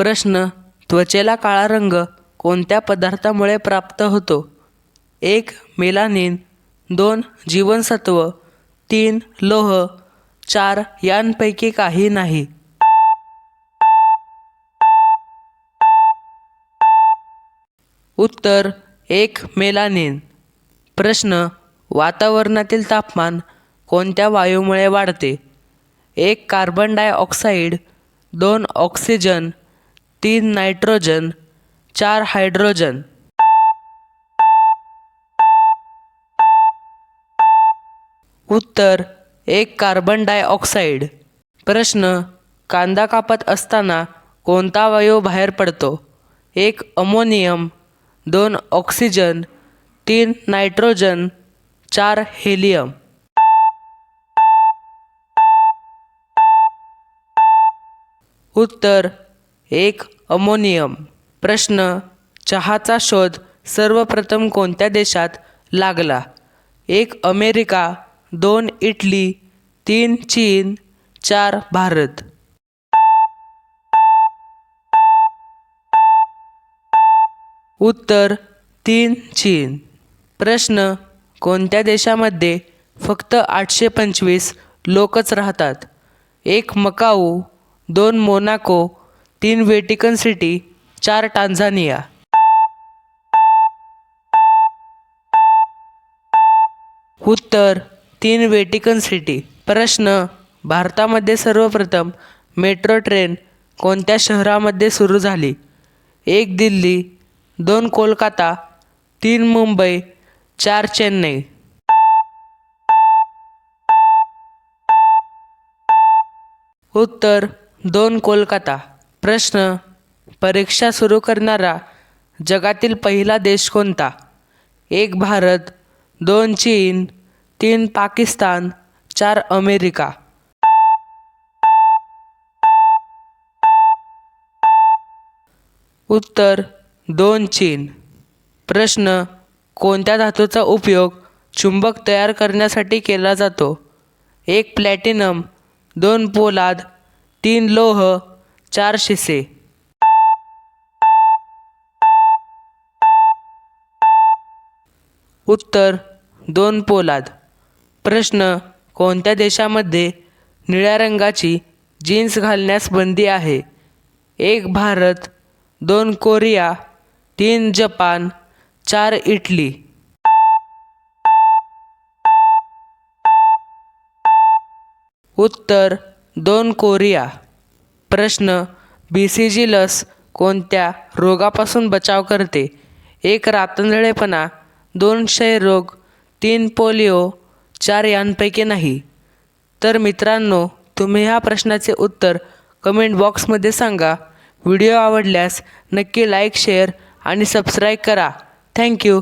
प्रश्न, त्वचेला काळा रंग कोणत्या पदार्थामुळे प्राप्त होतो? 1. मेलानिन, 2. जीवनसत्व, 3. लोह, 4. यांपैकी काही नाही. उत्तर 1. मेलानिन. प्रश्न, वातावरणातील तापमान कोणत्या वायूमुळे वाढते? 1. Carbon dioxide, 2. Oxygen, 3. Nitrogen, 4. Hydrogen. उत्तर 1. Carbon dioxide. प्रश्न, कांदा कापत असताना कोणता वायू बाहेर पडतो? 1. अमोनियम, 2. ऑक्सिजन, 3. नायट्रोजन, 4. हेलियम. उत्तर 1. अमोनियम. प्रश्न, चहाचा शोध सर्वप्रथम कोणत्या देशात लागला? 1. अमेरिका, 2. इटली, 3. चीन, 4. भारत. उत्तर 3. चीन. प्रश्न, कोणत्या देशामध्ये फक्त 825 लोकच राहतात? 1. Macau, 2. Monaco, 3. Vatican city, 4. Tanzania. उत्तर 3. Vatican city. प्रश्न, भारतामध्ये सर्वप्रथम मेट्रो ट्रेन कोणत्या शहरामध्ये सुरू झाली? 1. दिल्ली, 2. कोलकाता, 3. मुंबई, 4. चेन्नई. उत्तर 2. कोलकाता. प्रश्न, परीक्षा सुरू करणारा जगातील पहिला देश कोणता? 1. भारत, 2. चीन, 3. पाकिस्तान, 4. अमेरिका. उत्तर 2. चीन. प्रश्न, कोणत्या धातूचा उपयोग चुंबक तयार करण्यासाठी केला जातो? 1. प्लॅटिनम, 2. पोलाद, 3. लोह, 4. शिसे. उत्तर 2. पोलाद. प्रश्न, कोणत्या देशामध्ये निळ्या रंगाची जीन्स घालण्यास बंदी आहे? 1. भारत, 2. कोरिया, 3. जपान, 4. इटली. उत्तर 2. कोरिया. प्रश्न, BCG लस कोणत्या रोगापासून बचाव करते? 1. रातंधळेपणा, 2. क्षयरोग, 3. पोलिओ, 4. यांपैकी नाही. तर मित्रांनो, तुम्ही ह्या प्रश्नाचे उत्तर कमेंट बॉक्समध्ये सांगा. व्हिडिओ आवडल्यास नक्की लाईक, शेअर आणि सबस्क्राईब करा. थँक्यू.